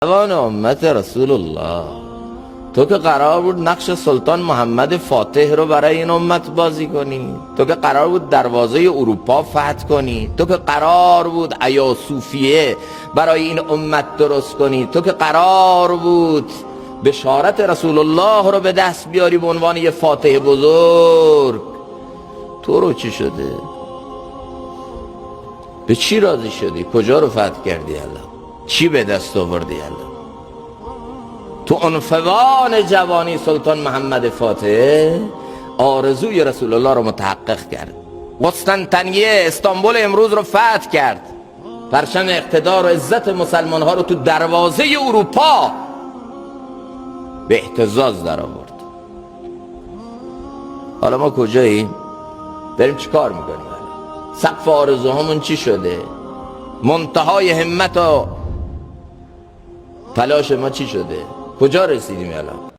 جوان امت رسول الله، تو که قرار بود نقش سلطان محمد فاتح رو برای این امت بازی کنی، تو که قرار بود دروازه اروپا فتح کنی، تو که قرار بود ایاصوفیه برای این امت درست کنی، تو که قرار بود بشارت رسول الله رو به دست بیاری به عنوان یه فاتح بزرگ، تو رو چی شده؟ به چی راضی شدی؟ کجا رو فتح کردی الان؟ چی به دست آوردی الان؟ تو عنفوان جوانی سلطان محمد فاتح آرزوی رسول الله رو متحقق کرد، قسطنطنیه استانبول امروز رو فتح کرد، پرچم اقتدار و عزت مسلمان ها رو تو دروازه اروپا به اهتزاز در آورد. حالا ما کجاییم؟ بریم چی کار میکنیم؟ سقف آرزوهامون چی شده؟ منتهای همت و تلاش ما چی شده؟ کجا رسیدیم الان؟